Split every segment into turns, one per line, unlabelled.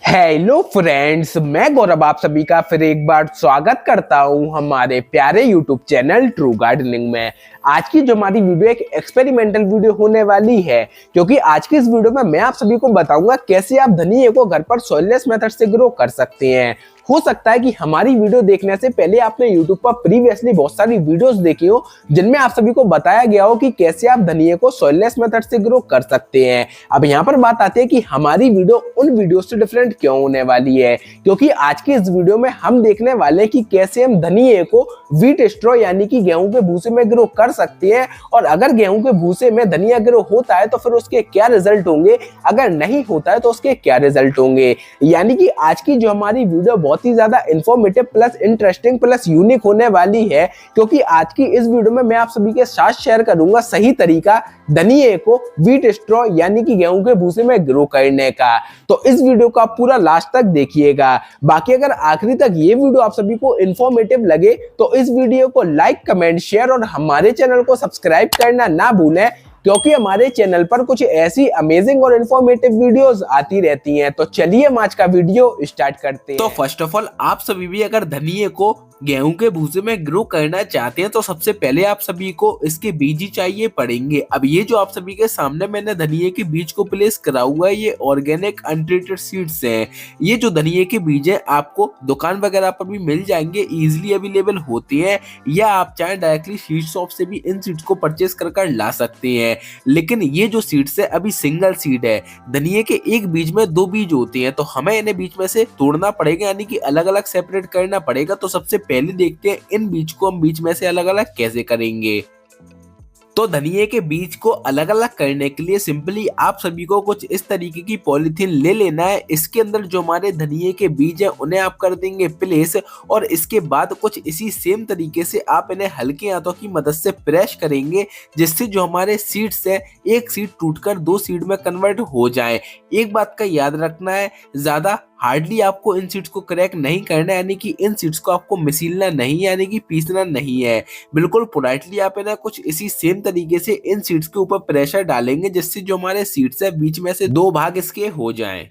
Hello friends, मैं गौरव आप सभी का फिर एक बार स्वागत करता हूं हमारे प्यारे यूट्यूब चैनल ट्रू गार्डनिंग में। आज की जो हमारी वीडियो एक एक्सपेरिमेंटल वीडियो होने वाली है, क्योंकि आज की इस वीडियो में मैं आप सभी को बताऊंगा कैसे आप धनिया को घर पर सॉइललेस मेथड से ग्रो कर सकते हैं। हो सकता है कि हमारी वीडियो देखने से पहले आपने यूट्यूब पर प्रीवियसली बहुत सारी वीडियोस देखी हो जिनमें आप सभी को बताया गया हो कि कैसे आप धनिया को सॉइललेस मेथड से ग्रो कर सकते हैं। अब यहाँ पर बात आती है कि हमारी वीडियो उन वीडियो से डिफरेंट क्यों होने वाली है, क्योंकि आज की इस वीडियो में हम देखने वाले हैं कि कैसे हम धनिया को व्हीट स्ट्रॉ यानी कि गेहूं के भूसे में ग्रो कर सकते हैं, और अगर गेहूं के भूसे में धनिया ग्रो होता है तो फिर उसके क्या रिजल्ट होंगे, अगर नहीं होता है तो उसके क्या रिजल्ट होंगे। यानी कि आज की जो हमारी वीडियो बहुत ही ज्यादा informative plus interesting plus unique होने वाली है, क्योंकि आज की इस वीडियो में मैं आप सभी के साथ शेयर करूंगा सही तरीका धनिया को व्हीट स्ट्रॉ यानी कि गेहूं के भूसे में ग्रो करने का। तो इस वीडियो को आप पूरा लास्ट तक देखिएगा। बाकी अगर आखिरी तक ये वीडियो आप सभी को इंफॉर्मेटिव लगे तो इस वीडियो को लाइक कमेंट शेयर और हमारे चैनल को सब्सक्राइब करना ना भूलें, क्योंकि हमारे चैनल पर कुछ ऐसी अमेजिंग और इंफॉर्मेटिव वीडियोस आती रहती हैं। तो चलिए हम आज का वीडियो स्टार्ट करते हैं।
तो फर्स्ट ऑफ ऑल आप सभी भी अगर धनिये को गेहूं के भूसे में ग्रो करना चाहते हैं तो सबसे पहले आप सभी को इसके बीज ही चाहिए पड़ेंगे। अब ये जो आप सभी के सामने मैंने धनिये के बीज को प्लेस करा हुआ है, ये ऑर्गेनिक अनट्रीटेड सीड्स हैं। ये जो धनिये के बीज हैं आपको दुकान वगैरह पर भी मिल जाएंगे, इजिली अवेलेबल होते हैं, या आप चाहे डायरेक्टली सीड शॉप से भी इन सीड्स को परचेस कर ला सकते हैं। लेकिन ये जो सीड्स है अभी सिंगल सीड है। धनिये के एक बीज में दो बीज होते हैं, तो हमें इन्हें बीच में से तोड़ना पड़ेगा, यानी कि अलग अलग सेपरेट करना पड़ेगा। तो सबसे पहले देखते हैं इन बीज को हम बीच में से अलग अलग कैसे करेंगे। तो धनिये के बीज को अलग अलग करने के लिए सिंपली आप सभी को कुछ इस तरीके की पॉलीथीन ले लेना है। इसके अंदर जो हमारे धनिये के बीज है उन्हें आप कर देंगे प्लेस, और इसके बाद कुछ इसी सेम तरीके से आप इन्हें हल्के हाथों की मदद से प्रेस करेंगे, जिससे जो हमारे सीड्स है एक सीड टूटकर दो सीड में कन्वर्ट हो जाए। एक बात का याद रखना है, ज्यादा हार्डली आपको इन सीड्स को क्रैक नहीं करना है, यानी कि इन सीड्स को आपको मिसीलना नहीं, यानी कि पीसना नहीं है। बिल्कुल पोलाइटली आप है ना कुछ इसी सेम तरीके से इन सीड्स के ऊपर प्रेशर डालेंगे, जिससे जो हमारे सीड्स है बीच में से दो भाग इसके हो जाएं।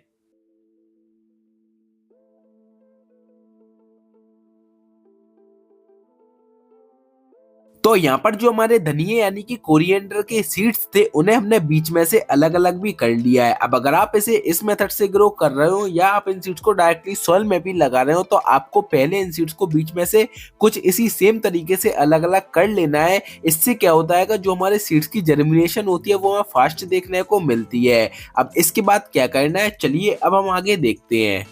तो यहाँ पर जो हमारे धनिये यानी कि कोरिएंडर के सीड्स थे उन्हें हमने बीच में से अलग अलग भी कर लिया है। अब अगर आप इसे इस मेथड से ग्रो कर रहे हो या आप इन सीड्स को डायरेक्टली सॉइल में भी लगा रहे हो, तो आपको पहले इन सीड्स को बीच में से कुछ इसी सेम तरीके से अलग अलग कर लेना है। इससे क्या होता है, जो हमारे सीड्स की जर्मिनेशन होती है वो हमें फास्ट देखने को मिलती है। अब इसके बाद क्या करना है, चलिए अब हम आगे देखते हैं।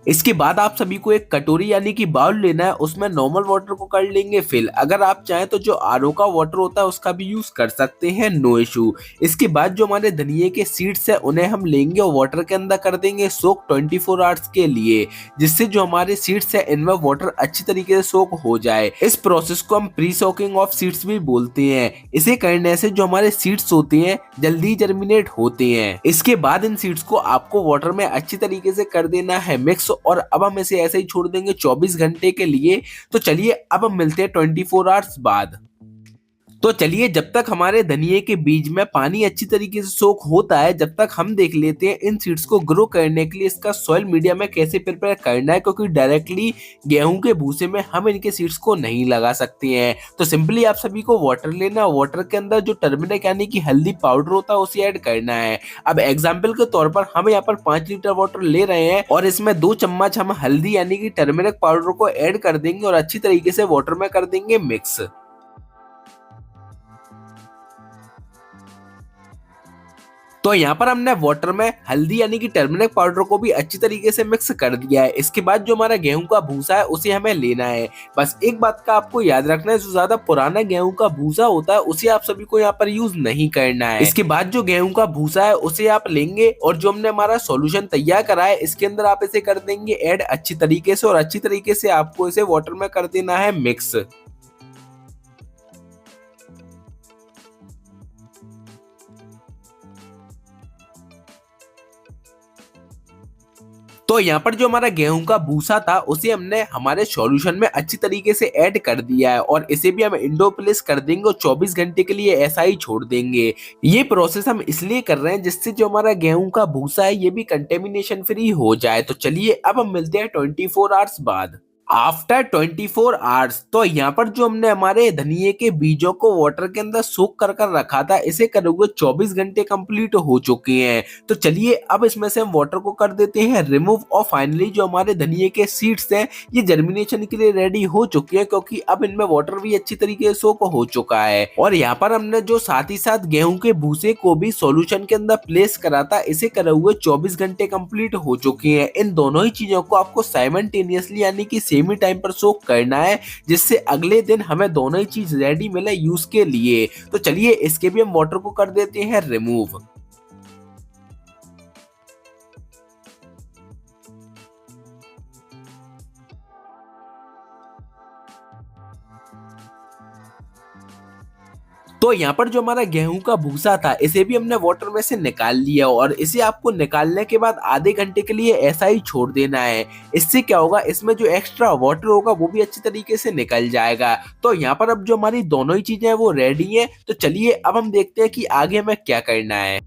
इसके बाद आप सभी को एक कटोरी यानी कि बाउल लेना है, उसमें नॉर्मल वाटर को कर लेंगे फिल। अगर आप चाहें तो जो आरओ का वाटर होता है उसका भी यूज कर सकते हैं, नो इशू। इसके बाद जो हमारे धनिये के सीड्स है उन्हें हम लेंगे और वाटर के अंदर कर देंगे सोक 24 आवर्स के लिए, जिससे जो हमारे सीड्स है इनमें वाटर अच्छी तरीके से सोक हो जाए। इस प्रोसेस को हम प्री सोकिंग ऑफ सीड्स भी बोलते हैं। इसे करने से जो हमारे सीड्स होते हैं जल्दी जर्मिनेट होते हैं। इसके बाद इन सीड्स को आपको वाटर में अच्छी तरीके से कर देना है मिक्स, और अब हम इसे ऐसे ही छोड़ देंगे 24 घंटे के लिए। तो चलिए अब हम मिलते हैं 24 आवर्स बाद। तो चलिए जब तक हमारे धनिये के बीज में पानी अच्छी तरीके से सोख होता है, जब तक हम देख लेते हैं इन सीड्स को ग्रो करने के लिए इसका सॉइल मीडिया में कैसे प्रिपेयर करना है, क्योंकि डायरेक्टली गेहूं के भूसे में हम इनके सीड्स को नहीं लगा सकते हैं। तो सिंपली आप सभी को वाटर लेना, वाटर के अंदर जो टर्मरिक यानी कि हल्दी पाउडर होता है उसे ऐड करना है। अब एग्जाम्पल के तौर पर हम यहाँ पर 5 लीटर वाटर ले रहे हैं और इसमें 2 चम्मच हम हल्दी यानी कि टर्मरिक पाउडर को ऐड कर देंगे और अच्छी तरीके से वाटर में कर देंगे मिक्स। तो यहाँ पर हमने वाटर में हल्दी यानी कि टर्मरिक पाउडर को भी अच्छी तरीके से मिक्स कर दिया है। इसके बाद जो हमारा गेहूं का भूसा है उसे हमें लेना है। बस एक बात का आपको याद रखना है, जो ज्यादा पुराना गेहूं का भूसा होता है उसे आप सभी को यहाँ पर यूज नहीं करना है। इसके बाद जो गेहूं का भूसा है उसे आप लेंगे और जो हमने हमारा सॉल्यूशन तैयार करा है इसके अंदर आप इसे कर देंगे ऐड अच्छी तरीके से, और अच्छी तरीके से आपको इसे वाटर में कर देना है मिक्स। तो यहाँ पर जो हमारा गेहूं का भूसा था उसे हमने हमारे सॉल्यूशन में अच्छी तरीके से ऐड कर दिया है और इसे भी हम इंडो प्लेस कर देंगे और 24 घंटे के लिए ऐसा ही छोड़ देंगे। ये प्रोसेस हम इसलिए कर रहे हैं जिससे जो हमारा गेहूं का भूसा है ये भी कंटेमिनेशन फ्री हो जाए। तो चलिए अब हम मिलते हैं 24 आवर्स बाद। आफ्टर 24 आवर्स तो यहाँ पर जो हमने हमारे धनिये के बीजों को वाटर के अंदर सोख कर रखा था इसे करे हुए 24 घंटे कंप्लीट हो चुके हैं। तो चलिए अब इसमें से हम वाटर को कर देते हैं रिमूव और फाइनली जो हमारे धनिये के सीड्स हैं ये जर्मिनेशन के लिए रेडी हो चुके हैं क्योंकि अब इनमें वाटर भी अच्छी तरीके से सोख हो चुका है। और यहाँ पर हमने जो साथ ही साथ गेहूं के भूसे को भी सॉल्यूशन के अंदर प्लेस करा था इसे करे हुए 24 घंटे कंप्लीट हो चुके हैं। इन दोनों ही चीजों को आपको साइमल्टेनियसली यानी कि सेम ही टाइम पर सोक करना है जिससे अगले दिन हमें दोनों ही चीज रेडी मिले यूज के लिए। तो चलिए इसके भी हम वाटर को कर देते हैं रिमूव। तो यहाँ पर जो हमारा गेहूं का भूसा था इसे भी हमने वाटर में से निकाल लिया और इसे आपको निकालने के बाद आधे घंटे के लिए ऐसा ही छोड़ देना है। इससे क्या होगा, इसमें जो एक्स्ट्रा वाटर होगा वो भी अच्छी तरीके से निकल जाएगा। तो यहाँ पर अब जो हमारी दोनों ही चीजें हैं वो रेडी हैं। तो चलिए अब हम देखते हैं कि आगे हमें क्या करना है।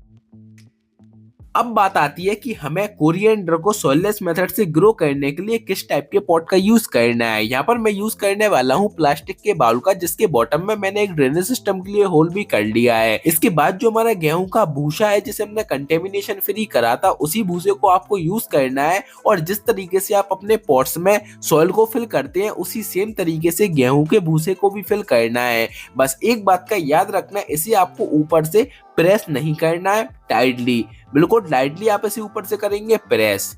अब बात आती है कि हमें कोरिएंडर को सॉइललेस मेथड से ग्रो करने के लिए किस टाइप के पॉट का यूज करना है। यहाँ पर मैं यूज करने वाला हूँ प्लास्टिक के बाउल का जिसके बॉटम में मैंने एक ड्रेनेज सिस्टम के लिए होल भी कर लिया है। इसके बाद जो हमारा गेहूं का भूसा है जिसे हमने कंटेमिनेशन फ्री करा था उसी भूसे को आपको यूज करना है और जिस तरीके से आप अपने पॉट्स में सॉइल को फिल करते हैं उसी सेम तरीके से गेहूं के भूसे को भी फिल करना है। बस एक बात का याद रखना है, इसे आपको ऊपर से प्रेस नहीं करना है टाइटली, बिल्कुल लाइटली आप इसे ऊपर से करेंगे प्रेस।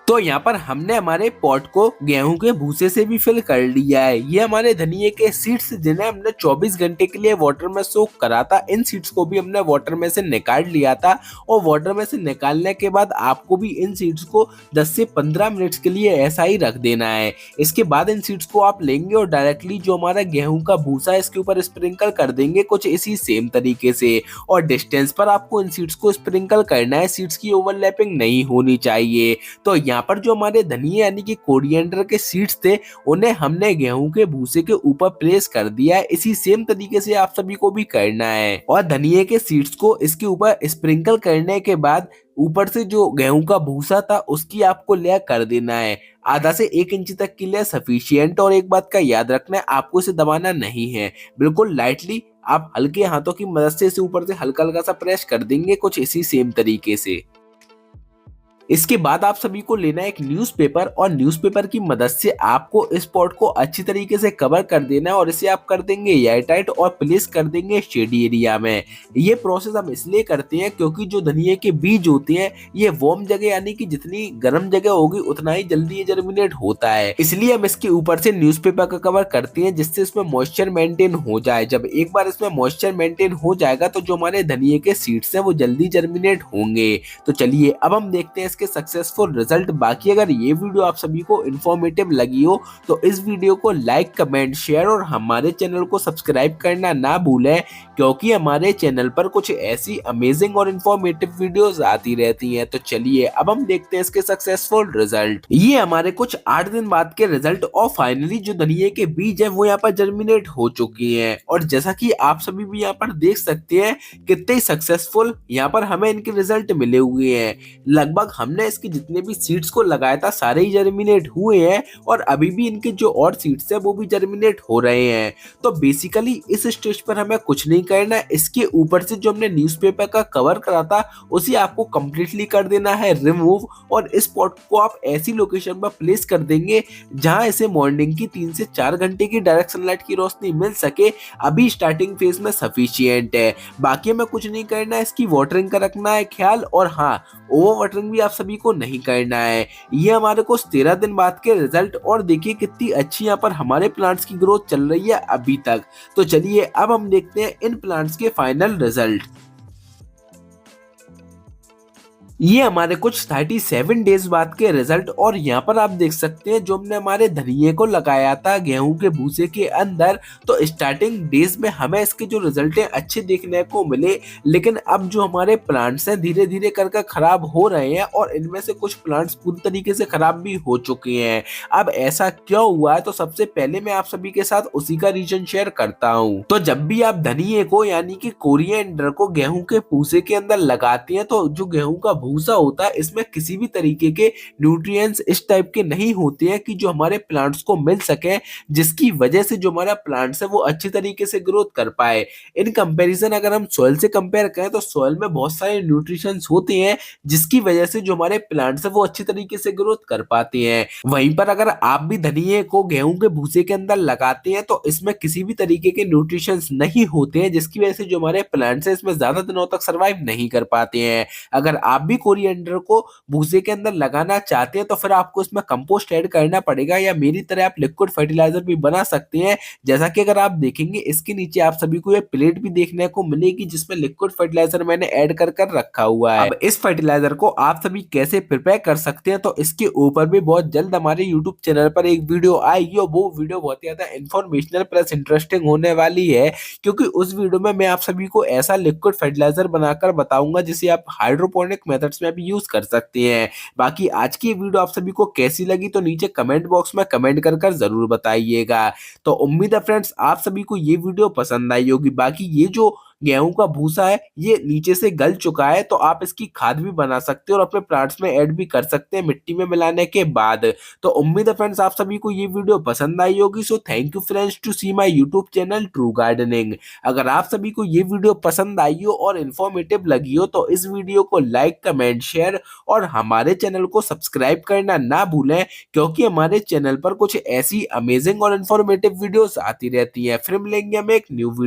तो यहाँ पर हमने हमारे पॉट को गेहूं के भूसे से भी फिल कर लिया है। ये हमारे धनिये के सीड्स जिन्हें हमने 24 घंटे के लिए वाटर में सोक करा था, इन सीड्स को भी हमने वाटर में से निकाल लिया था और वाटर में से निकालने के बाद आपको भी इन सीड्स को 10 से 15 मिनट्स के लिए ऐसा ही रख देना है। इसके बाद इन सीड्स को आप लेंगे और डायरेक्टली जो हमारा गेहूं का भूसा है इसके ऊपर स्प्रिंकल कर देंगे कुछ इसी सेम तरीके से और डिस्टेंस पर आपको इन सीड्स को स्प्रिंकल करना है, सीड्स की ओवरलैपिंग नहीं होनी चाहिए। तो यहाँ पर जो हमारे धनिये यानी कि कोरिएंडर के सीड्स थे उन्हें हमने गेहूं के भूसे के ऊपर प्लेस कर दिया है। इसी सेम तरीके से आप सभी को भी करना है और धनिये के सीड्स को इसके ऊपर स्प्रिंकल करने के बाद ऊपर से जो गेहूं का भूसा था उसकी आपको लेयर कर देना है। आधा से 1 इंच तक की लेयर सफिशिएंट और एक बात का याद रखना है, आपको इसे दबाना नहीं है, बिल्कुल लाइटली आप हल्के हाथों की मदद से इसे ऊपर से हल्का हल्का सा प्रेस कर देंगे कुछ इसी सेम तरीके से। इसके बाद आप सभी को लेना है एक न्यूज़पेपर और न्यूज़पेपर की मदद से आपको इस पॉट को अच्छी तरीके से कवर कर देना है और इसे आप कर देंगे एयरटाइट और प्लेस कर देंगे शेडी एरिया में। ये प्रोसेस हम इसलिए करते हैं क्योंकि जो धनिये के बीज होते हैं ये वार्म जगह यानी कि जितनी गर्म जगह होगी उतना ही जल्दी ये जर्मिनेट होता है, इसलिए हम इसके ऊपर से न्यूज़पेपर का कवर करते हैं जिससे इसमें मॉइस्चर मेंटेन हो जाए। जब एक बार इसमें मॉइस्चर मेंटेन हो जाएगा तो जो हमारे धनिये के सीड्स हैं वो जल्दी जर्मिनेट होंगे। तो चलिए अब हम देखते हैं के सक्सेसफुल रिजल्ट। बाकी अगर ये वीडियो आप सभी को इन्फॉर्मेटिव लगी हो तो इस वीडियो को लाइक कमेंट शेयर और हमारे चैनल को सब्सक्राइब करना ना भूलें क्योंकि हमारे चैनल पर कुछ ऐसी अमेजिंग और इन्फॉर्मेटिव वीडियोस आती रहती हैं। तो चलिए अब हम देखते हैं इसके सक्सेसफुल रिजल्ट। ये हमारे कुछ 8 दिन बाद के रिजल्ट और फाइनली जो धनिये के बीज है वो यहाँ पर जर्मिनेट हो चुकी हैं और जैसा कि आप सभी भी यहाँ पर देख सकते हैं कितने सक्सेसफुल यहाँ पर हमें इनके रिजल्ट मिले हुए हैं। लगभग हमने इसके जितने भी सीड्स को लगाया था सारे ही जर्मिनेट हुए हैं और अभी भी इनके जो और सीड्स है वो भी जर्मिनेट हो रहे हैं। तो बेसिकली इस स्टेज पर हमें कुछ नहीं करना है, इसके ऊपर से जो हमने न्यूज़पेपर का कवर करा था उसे आपको कंप्लीटली कर देना है रिमूव और इस पॉट को आप ऐसी लोकेशन पर प्लेस कर देंगे जहां इसे मॉर्निंग की 3 से 4 घंटे की डायरेक्ट सनलाइट की रोशनी मिल सके। अभी स्टार्टिंग फेज में सफिशिएंट है, बाकी हमें कुछ नहीं करना है, इसकी वाटरिंग का रखना है ख्याल और हाँ ओवर वाटरिंग भी आप सभी को नहीं करना है। ये हमारे को 13 दिन बाद के रिजल्ट और देखिए कितनी अच्छी यहाँ पर हमारे प्लांट्स की ग्रोथ चल रही है अभी तक। तो चलिए अब हम देखते हैं इन प्लांट्स के फाइनल रिजल्ट। ये हमारे कुछ 37 डेज बाद के रिजल्ट, और यहाँ पर आप देख सकते हैं जो हमने हमारे धनिये को लगाया था गेहूं के भूसे के अंदर, तो स्टार्टिंग डेज में हमें इसके जो रिजल्ट हैं अच्छे देखने को मिले, लेकिन अब जो हमारे प्लांट्स हैं धीरे धीरे कर खराब हो रहे हैं और इनमें से कुछ प्लांट्स पूरी तरीके से खराब भी हो चुके हैं। अब ऐसा क्यों हुआ है, तो सबसे पहले मैं आप सभी के साथ उसी का रीजन शेयर करता हूँ। तो जब भी आप धनिये को यानी कि कोरिएंडर को गेहूं के भूसे के अंदर लगाते हैं, तो जो गेहूं का भूसा होता है इसमें किसी भी तरीके के न्यूट्रिएंट्स इस टाइप के नहीं होते हैं कि जो हमारे प्लांट्स को मिल सके, जिसकी वजह से जो हमारा प्लांट्स है वो अच्छी तरीके से ग्रोथ कर पाए। इन कंपैरिजन अगर हम सॉइल से कंपेयर करें तो सॉइल में बहुत सारे न्यूट्रिशंस होते हैं, जिसकी वजह से जो हमारे प्लांट्स है वो अच्छी तरीके से ग्रोथ कर पाते हैं। वहीं पर अगर आप भी धनिये को गेहूं के भूसे के अंदर लगाते हैं तो इसमें किसी भी तरीके के न्यूट्रिशंस नहीं होते हैं, जिसकी वजह से जो हमारे प्लांट्स है इसमें ज्यादा दिनों तक सर्वाइव नहीं कर पाते हैं। अगर आप भी कोरिएंडर को भूसे के अंदर लगाना चाहते हैं तो फिर आपको इसमें कंपोस्ट ऐड करना पड़ेगा, या मेरी तरह आप लिक्विड फर्टिलाइजर भी बना सकते हैं। जैसा कि अगर आप देखेंगे इसके नीचे आप सभी को ये प्लेट भी देखने को मिलेगी जिसमें लिक्विड फर्टिलाइजर मैंने ऐड कर रखा हुआ है। अब इस फर्टिलाइजर को आप सभी कैसे प्रिपेयर कर सकते हैं, तो इसके ऊपर भी बहुत जल्द हमारे यूट्यूब चैनल पर एक वीडियो आएगी, और वो वीडियो बहुत ही ज्यादा इंफॉर्मेशनल प्लस इंटरेस्टिंग होने वाली है, क्योंकि उस वीडियो में मैं आप सभी को ऐसा लिक्विड फर्टिलाइजर बनाकर बताऊंगा जिसे आप हाइड्रोपोनिक मेथड्स में भी यूज कर सकते हैं। बाकी आज की वीडियो आप सभी को कैसी लगी तो नीचे कमेंट बॉक्स में कमेंट कर जरूर बताइएगा। तो उम्मीद है फ्रेंड्स आप सभी को ये वीडियो पसंद आई होगी। बाकी ये जो गेहूं का भूसा है ये नीचे से गल चुका है, तो आप इसकी खाद भी बना सकते हैं और अपने प्लांट्स में ऐड भी कर सकते हैं मिट्टी में मिलाने के बाद। तो उम्मीद है फ्रेंड्स आप सभी को ये वीडियो पसंद आई होगी। So thank you friends to see my YouTube channel True Gardening. अगर आप सभी को ये वीडियो पसंद आई हो और इन्फॉर्मेटिव लगी हो तो इस वीडियो को लाइक कमेंट शेयर और हमारे चैनल को सब्सक्राइब करना ना भूलें, क्योंकि हमारे चैनल पर कुछ ऐसी अमेजिंग और इन्फॉर्मेटिव वीडियोस आती रहती हैं। फिर मिलेंगे हम एक न्यू वीडियो